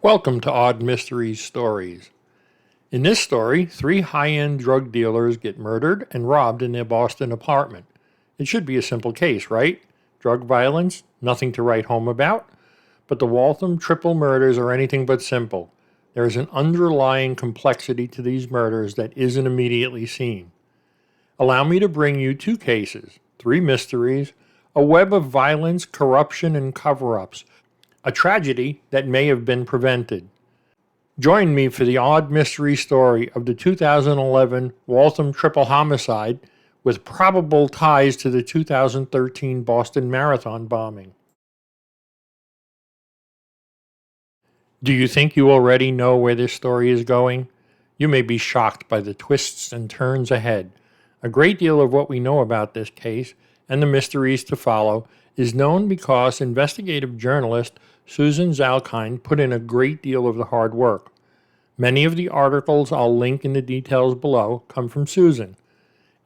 Welcome to Odd Mysteries Stories. In this story, three high-end drug dealers get murdered and robbed in their Boston apartment. It should be a simple case, right? Drug violence, nothing to write home about. But the Waltham triple murders are anything but simple. There is an underlying complexity to these murders that isn't immediately seen. Allow me to bring you two cases, three mysteries, a web of violence, corruption, and cover-ups, a tragedy that may have been prevented. Join me for the odd mystery story of the 2011 Waltham triple homicide with probable ties to the 2013 Boston Marathon bombing. Do you think you already know where this story is going? You may be shocked by the twists and turns ahead. A great deal of what we know about this case and the mysteries to follow is known because investigative journalist Susan Zalkind put in a great deal of the hard work. Many of the articles I'll link in the details below come from Susan,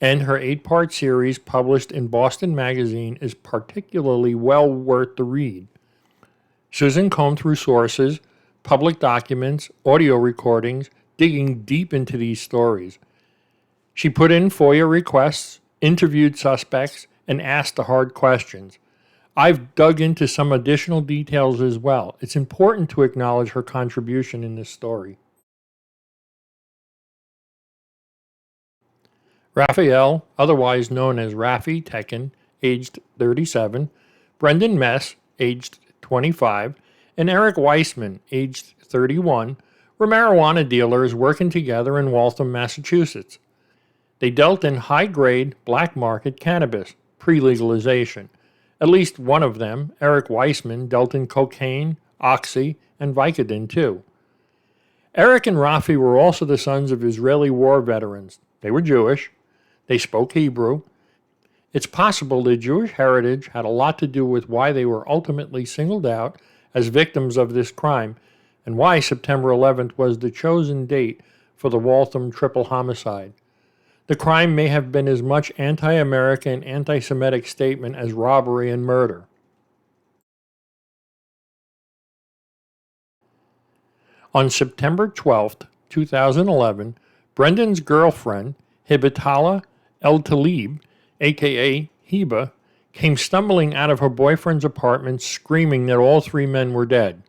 and her 8-part series published in Boston Magazine is particularly well worth the read. Susan combed through sources, public documents, audio recordings, digging deep into these stories. She put in FOIA requests, interviewed suspects, and asked the hard questions. I've dug into some additional details as well. It's important to acknowledge her contribution in this story. Raphael, otherwise known as Rafi Tekin, aged 37, Brendan Mess, aged 25, and Eric Weissman, aged 31, were marijuana dealers working together in Waltham, Massachusetts. They dealt in high-grade, black-market cannabis, pre-legalization. At least one of them, Eric Weissman, dealt in cocaine, oxy, and Vicodin too. Eric and Rafi were also the sons of Israeli war veterans. They were Jewish. They spoke Hebrew. It's possible their Jewish heritage had a lot to do with why they were ultimately singled out as victims of this crime and why September 11th was the chosen date for the Waltham triple homicide. The crime may have been as much anti-American and anti-Semitic statement as robbery and murder. On September 12, 2011, Brendan's girlfriend, Hibatala El-Talib, aka Hiba, came stumbling out of her boyfriend's apartment screaming that all three men were dead.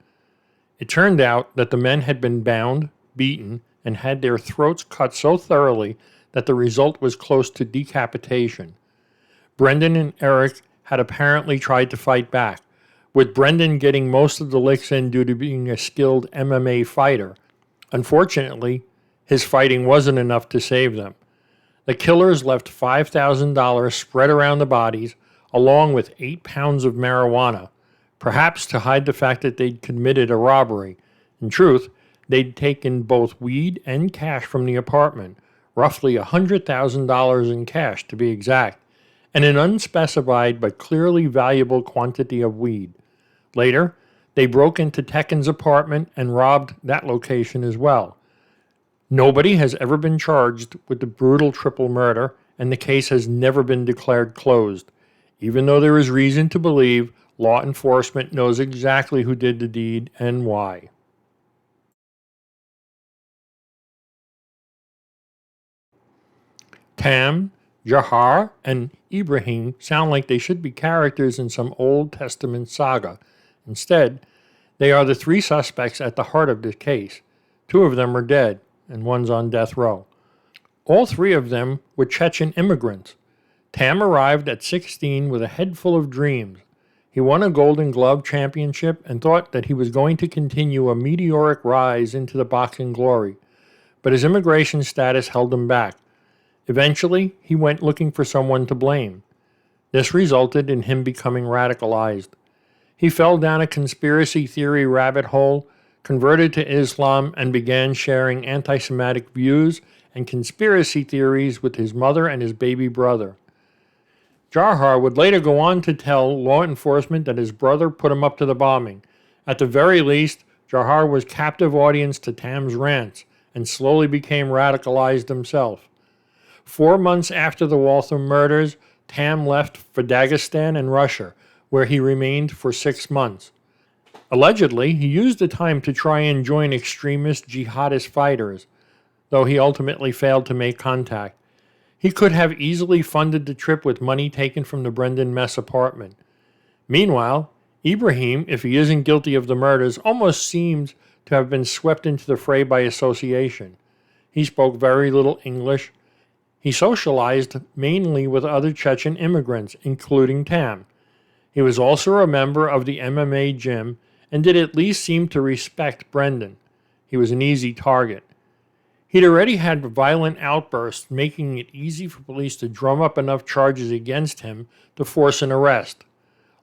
It turned out that the men had been bound, beaten, and had their throats cut so thoroughly that the result was close to decapitation. Brendan and Eric had apparently tried to fight back, with Brendan getting most of the licks in due to being a skilled MMA fighter. Unfortunately, his fighting wasn't enough to save them. The killers left $5,000 spread around the bodies, along with 8 pounds of marijuana, perhaps to hide the fact that they'd committed a robbery. In truth, they'd taken both weed and cash from the apartment, roughly $100,000 in cash to be exact, and an unspecified but clearly valuable quantity of weed. Later, they broke into Tekin's apartment and robbed that location as well. Nobody has ever been charged with the brutal triple murder, and the case has never been declared closed, even though there is reason to believe law enforcement knows exactly who did the deed and why. Tam, Dzhokhar, and Ibragim sound like they should be characters in some Old Testament saga. Instead, they are the three suspects at the heart of this case. 2 of them are dead, and one's on death row. All 3 of them were Chechen immigrants. Tam arrived at 16 with a head full of dreams. He won a Golden Glove championship and thought that he was going to continue a meteoric rise into the boxing glory, but his immigration status held him back. Eventually, he went looking for someone to blame. This resulted in him becoming radicalized. He fell down a conspiracy theory rabbit hole, converted to Islam, and began sharing anti-Semitic views and conspiracy theories with his mother and his baby brother. Dzhokhar would later go on to tell law enforcement that his brother put him up to the bombing. At the very least, Dzhokhar was captive audience to Tam's rants and slowly became radicalized himself. 4 months after the Waltham murders, Tam left for Dagestan and Russia, where he remained for 6 months. Allegedly, he used the time to try and join extremist jihadist fighters, though he ultimately failed to make contact. He could have easily funded the trip with money taken from the Brendan mess apartment. Meanwhile, Ibragim, if he isn't guilty of the murders, almost seems to have been swept into the fray by association. He spoke very little English. He socialized mainly with other Chechen immigrants, including Tam. He was also a member of the MMA gym and did at least seem to respect Brendan. He was an easy target. He'd already had violent outbursts, making it easy for police to drum up enough charges against him to force an arrest.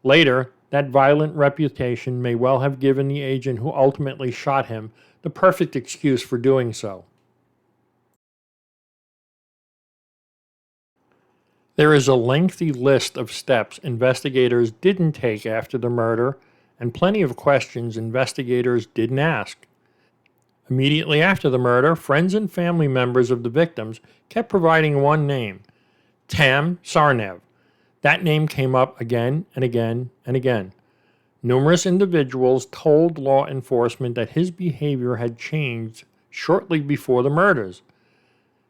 Later, that violent reputation may well have given the agent who ultimately shot him the perfect excuse for doing so. There is a lengthy list of steps investigators didn't take after the murder, and plenty of questions investigators didn't ask. Immediately after the murder, friends and family members of the victims kept providing one name, Tam Sarnev. That name came up again and again and again. Numerous individuals told law enforcement that his behavior had changed shortly before the murders.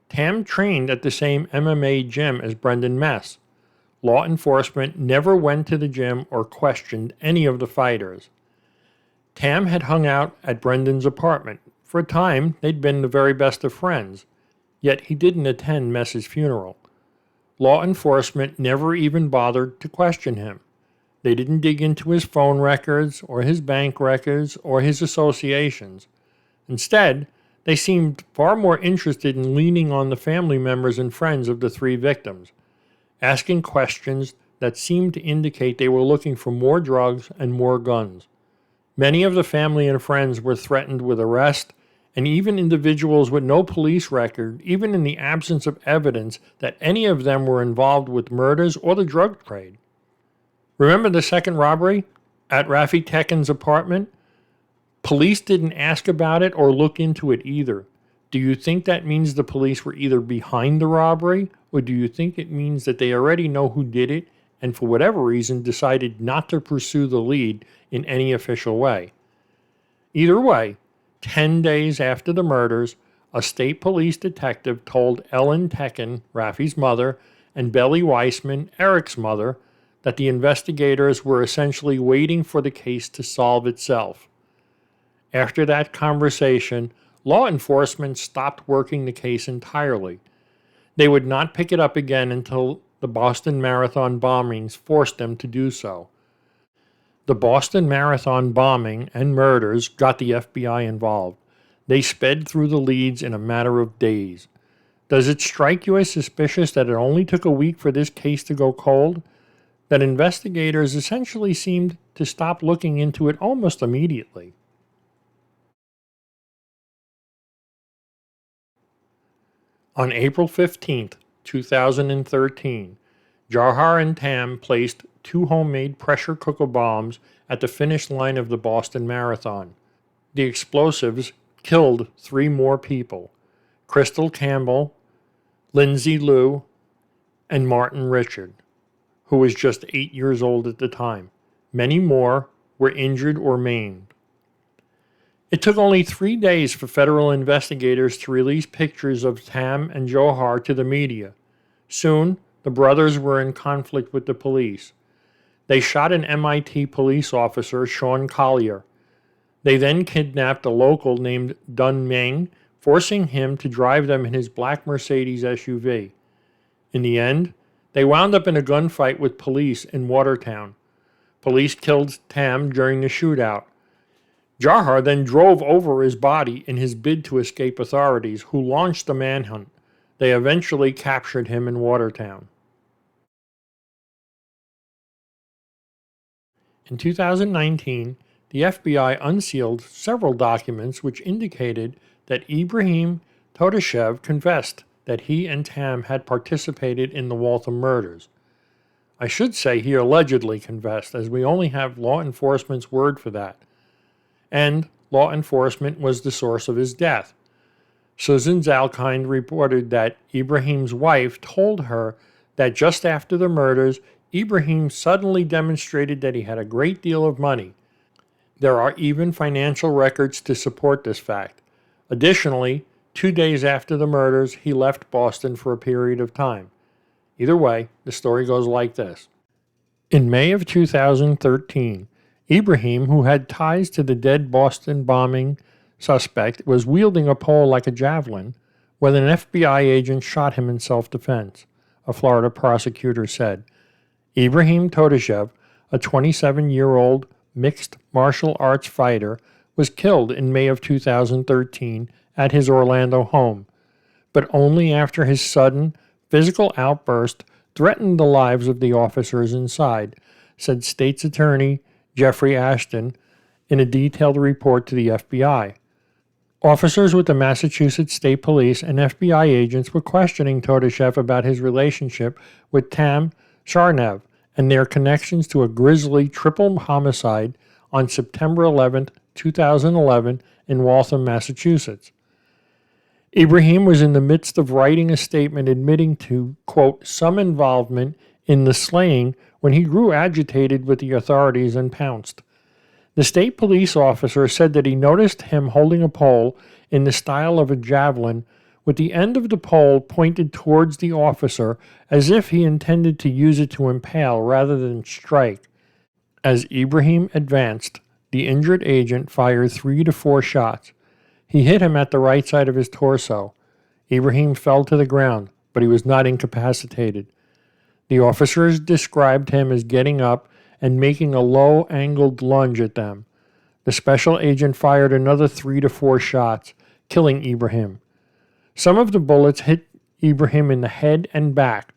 Tam trained at the same MMA gym as Brendan Mess. Law enforcement never went to the gym or questioned any of the fighters. Tam had hung out at Brendan's apartment. For a time, they'd been the very best of friends, yet he didn't attend Mess's funeral. Law enforcement never even bothered to question him. They didn't dig into his phone records or his bank records or his associations. Instead, they seemed far more interested in leaning on the family members and friends of the three victims, asking questions that seemed to indicate they were looking for more drugs and more guns. Many of the family and friends were threatened with arrest, and even individuals with no police record, even in the absence of evidence that any of them were involved with murders or the drug trade. Remember the second robbery at Rafi Tekin's apartment? Police didn't ask about it or look into it either. Do you think that means the police were either behind the robbery, or do you think it means that they already know who did it and for whatever reason decided not to pursue the lead in any official way? Either way, 10 days after the murders, a state police detective told Ellen Tekin, Rafi's mother, and Belly Weissman, Eric's mother, that the investigators were essentially waiting for the case to solve itself. After that conversation, law enforcement stopped working the case entirely. They would not pick it up again until the Boston Marathon bombings forced them to do so. The Boston Marathon bombing and murders got the FBI involved. They sped through the leads in a matter of days. Does it strike you as suspicious that it only took a week for this case to go cold? That investigators essentially seemed to stop looking into it almost immediately. On April 15, 2013, Dzhokhar and Tam placed 2 homemade pressure cooker bombs at the finish line of the Boston Marathon. The explosives killed 3 more people: Crystal Campbell, Lindsay Liu, and Martin Richard, who was just 8 years old at the time. Many more were injured or maimed. It took only 3 days for federal investigators to release pictures of Tam and Dzhokhar to the media. Soon, the brothers were in conflict with the police. They shot an MIT police officer, Sean Collier. They then kidnapped a local named Dun Meng, forcing him to drive them in his black Mercedes SUV. In the end, they wound up in a gunfight with police in Watertown. Police killed Tam during the shootout. Dzhokhar then drove over his body in his bid to escape authorities, who launched a manhunt. They eventually captured him in Watertown. In 2019, the FBI unsealed several documents which indicated that Ibragim Todashev confessed that he and Tam had participated in the Waltham murders. I should say he allegedly confessed, as we only have law enforcement's word for that. And law enforcement was the source of his death. Susan Zalkind reported that Ibrahim's wife told her that just after the murders, Ibragim suddenly demonstrated that he had a great deal of money. There are even financial records to support this fact. Additionally, 2 days after the murders, he left Boston for a period of time. Either way, the story goes like this. In May of 2013, Ibragim, who had ties to the dead Boston bombing suspect, was wielding a pole like a javelin when an FBI agent shot him in self-defense, a Florida prosecutor said. Ibragim Todashev, a 27-year-old mixed martial arts fighter, was killed in May of 2013 at his Orlando home, but only after his sudden physical outburst threatened the lives of the officers inside, said State's Attorney Jeffrey Ashton in a detailed report to the FBI. Officers with the Massachusetts State Police and FBI agents were questioning Todashev about his relationship with Tam Sharnev and their connections to a grisly triple homicide on September 11, 2011 in Waltham, Massachusetts. Ibragim was in the midst of writing a statement admitting to, quote, some involvement in the slaying when he grew agitated with the authorities and pounced. The state police officer said that he noticed him holding a pole in the style of a javelin with the end of the pole pointed towards the officer as if he intended to use it to impale rather than strike. As Ibragim advanced, the injured agent fired 3 to 4 shots. He hit him at the right side of his torso. Ibragim fell to the ground, but he was not incapacitated. The officers described him as getting up and making a low-angled lunge at them. The special agent fired another 3 to 4 shots, killing Ibragim. Some of the bullets hit Ibragim in the head and back.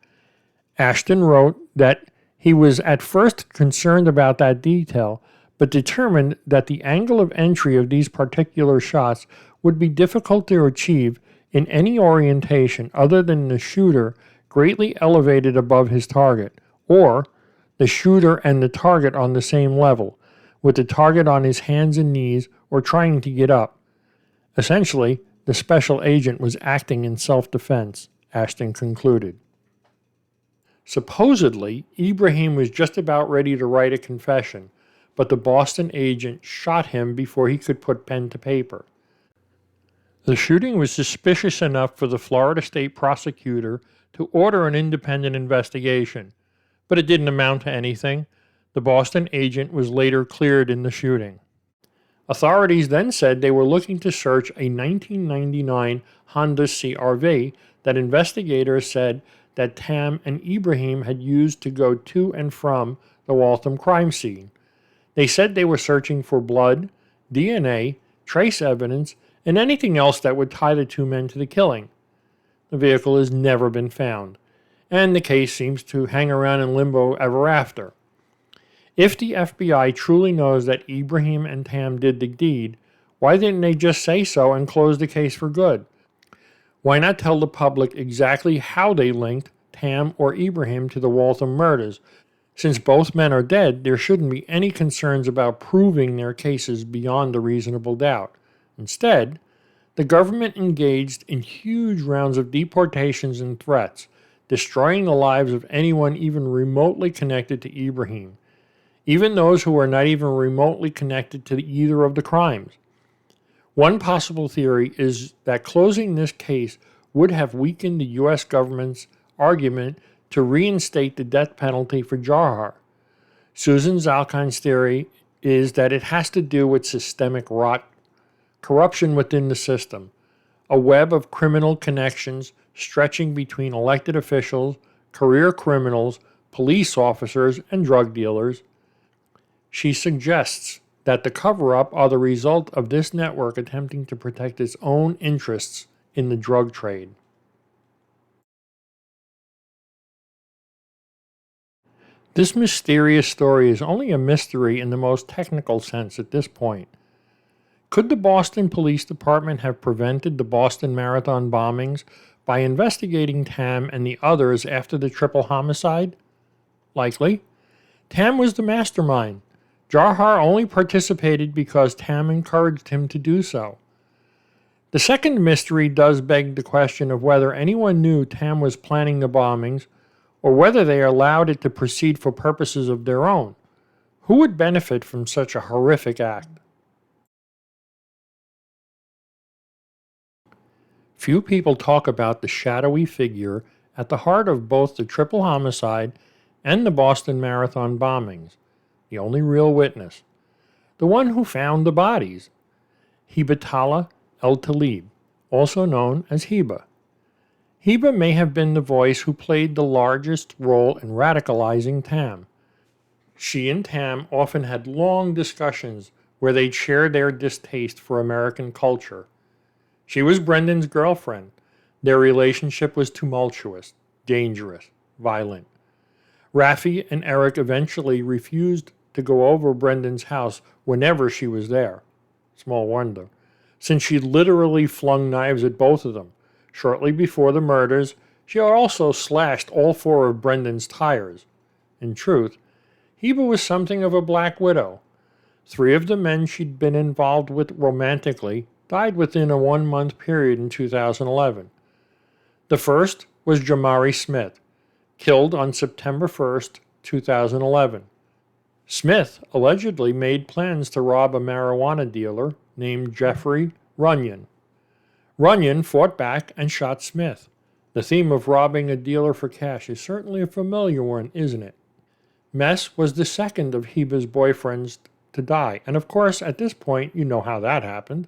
Ashton wrote that he was at first concerned about that detail, but determined that the angle of entry of these particular shots would be difficult to achieve in any orientation other than the shooter greatly elevated above his target, or the shooter and the target on the same level, with the target on his hands and knees or trying to get up. Essentially, the special agent was acting in self-defense, Ashton concluded. Supposedly, Ibragim was just about ready to write a confession, but the Boston agent shot him before he could put pen to paper. The shooting was suspicious enough for the Florida state prosecutor to order an independent investigation, but it didn't amount to anything. The Boston agent was later cleared in the shooting. Authorities then said they were looking to search a 1999 Honda CR-V that investigators said that Tam and Ibragim had used to go to and from the Waltham crime scene. They said they were searching for blood, DNA, trace evidence, and anything else that would tie the two men to the killing. The vehicle has never been found, and the case seems to hang around in limbo ever after. If the FBI truly knows that Ibragim and Tam did the deed, why didn't they just say so and close the case for good? Why not tell the public exactly how they linked Tam or Ibragim to the Waltham murders? Since both men are dead, there shouldn't be any concerns about proving their cases beyond a reasonable doubt. Instead, the government engaged in huge rounds of deportations and threats, destroying the lives of anyone even remotely connected to Ibragim, even those who were not even remotely connected to either of the crimes. One possible theory is that closing this case would have weakened the U.S. government's argument to reinstate the death penalty for Dzhokhar. Susan Zalkine's theory is that it has to do with systemic rot, corruption within the system, a web of criminal connections stretching between elected officials, career criminals, police officers, and drug dealers. She suggests that the cover-up are the result of this network attempting to protect its own interests in the drug trade. This mysterious story is only a mystery in the most technical sense at this point. Could the Boston Police Department have prevented the Boston Marathon bombings by investigating Tam and the others after the triple homicide? Likely. Tam was the mastermind. Dzhokhar only participated because Tam encouraged him to do so. The second mystery does beg the question of whether anyone knew Tam was planning the bombings or whether they allowed it to proceed for purposes of their own. Who would benefit from such a horrific act? Few people talk about the shadowy figure at the heart of both the triple homicide and the Boston Marathon bombings, the only real witness, the one who found the bodies, Hibatala el-Talib, also known as Hiba. Hiba may have been the voice who played the largest role in radicalizing Tam. She and Tam often had long discussions where they'd share their distaste for American culture. She was Brendan's girlfriend. Their relationship was tumultuous, dangerous, violent. Raffi and Eric eventually refused to go over Brendan's house whenever she was there. Small wonder, since she literally flung knives at both of them. Shortly before the murders, she also slashed all four of Brendan's tires. In truth, Hiba was something of a black widow. 3 of the men she'd been involved with romantically died within a 1-month period in 2011. The first was Jamari Smith, killed on September 1st, 2011. Smith allegedly made plans to rob a marijuana dealer named Jeffrey Runyon. Runyon fought back and shot Smith. The theme of robbing a dealer for cash is certainly a familiar one, isn't it? Mess was the second of Hiba's boyfriends to die, and of course, at this point, you know how that happened.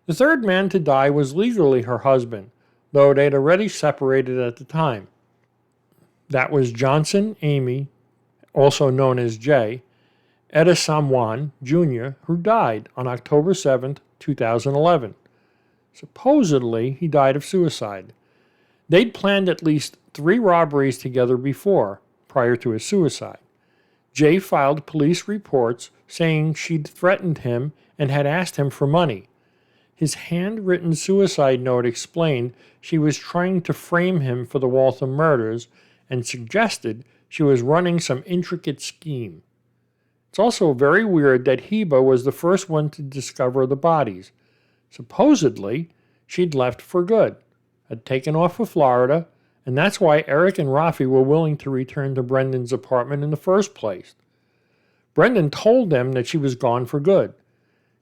The third man to die was legally her husband, though they'd already separated at the time. That was Johnson Amy, also known as Jay, Edesamwan Jr., who died on October 7, 2011. Supposedly, he died of suicide. They'd planned at least 3 robberies together before, prior to his suicide. Jay filed police reports saying she'd threatened him and had asked him for money. His handwritten suicide note explained she was trying to frame him for the Waltham murders and suggested she was running some intricate scheme. It's also very weird that Hiba was the first one to discover the bodies. Supposedly, she'd left for good, had taken off for Florida, and that's why Eric and Raffi were willing to return to Brendan's apartment in the first place. Brendan told them that she was gone for good.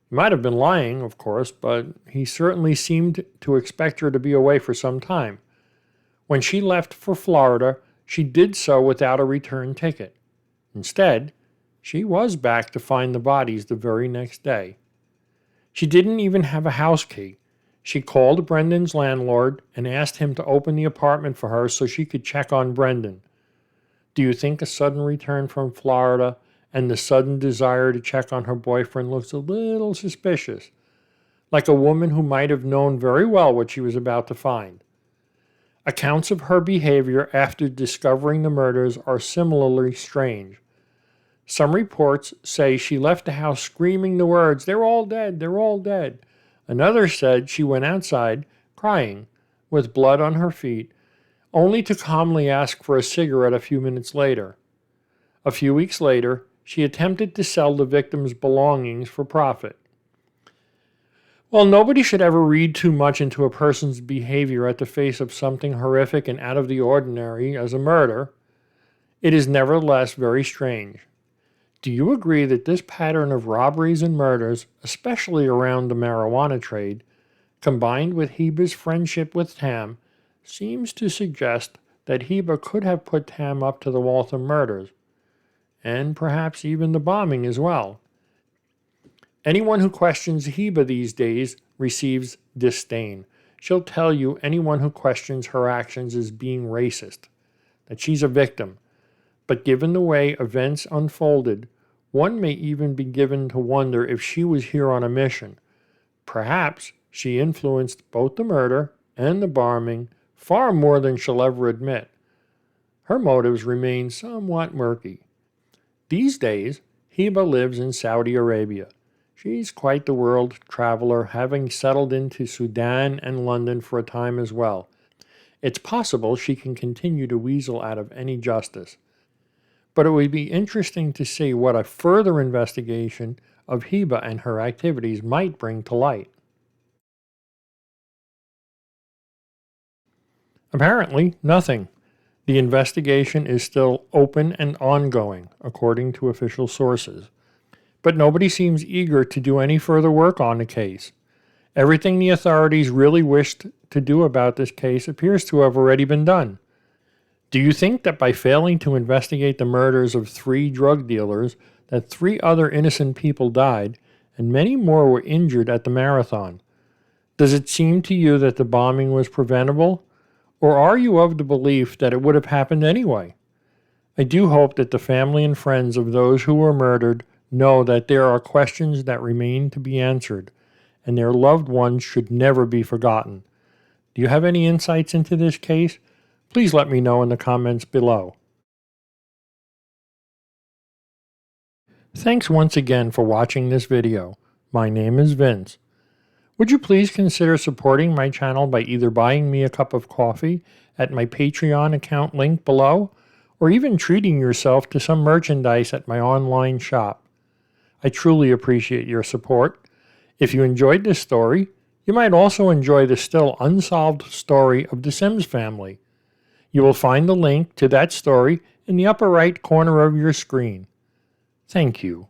He might have been lying, of course, but he certainly seemed to expect her to be away for some time. When she left for Florida, she did so without a return ticket. Instead, she was back to find the bodies the very next day. She didn't even have a house key. She called Brendan's landlord and asked him to open the apartment for her so she could check on Brendan. Do you think a sudden return from Florida and the sudden desire to check on her boyfriend looks a little suspicious? Like a woman who might have known very well what she was about to find. Accounts of her behavior after discovering the murders are similarly strange. Some reports say she left the house screaming the words, "They're all dead, they're all dead." Another said she went outside, crying, with blood on her feet, only to calmly ask for a cigarette a few minutes later. A few weeks later, she attempted to sell the victim's belongings for profit. Well, nobody should ever read too much into a person's behavior at the face of something horrific and out of the ordinary as a murder. It is nevertheless very strange. Do you agree that this pattern of robberies and murders, especially around the marijuana trade, combined with Hiba's friendship with Tam, seems to suggest that Hiba could have put Tam up to the Waltham murders, and perhaps even the bombing as well? Anyone who questions Hiba these days receives disdain. She'll tell you anyone who questions her actions is being racist, that she's a victim. But given the way events unfolded, one may even be given to wonder if she was here on a mission. Perhaps she influenced both the murder and the bombing far more than she'll ever admit. Her motives remain somewhat murky. These days, Hiba lives in Saudi Arabia. She's quite the world traveler, having settled into Sudan and London for a time as well. It's possible she can continue to weasel out of any justice. But it would be interesting to see what a further investigation of Hiba and her activities might bring to light. Apparently, nothing. The investigation is still open and ongoing, according to official sources. But nobody seems eager to do any further work on the case. Everything the authorities really wished to do about this case appears to have already been done. Do you think that by failing to investigate the murders of 3 drug dealers, that 3 other innocent people died, and many more were injured at the marathon? Does it seem to you that the bombing was preventable? Or are you of the belief that it would have happened anyway? I do hope that the family and friends of those who were murdered know that there are questions that remain to be answered, and their loved ones should never be forgotten. Do you have any insights into this case? Please let me know in the comments below. Thanks once again for watching this video. My name is Vince. Would you please consider supporting my channel by either buying me a cup of coffee at my Patreon account link below, or even treating yourself to some merchandise at my online shop. I truly appreciate your support. If you enjoyed this story, you might also enjoy the still unsolved story of the Sims family. You will find the link to that story in the upper right corner of your screen. Thank you.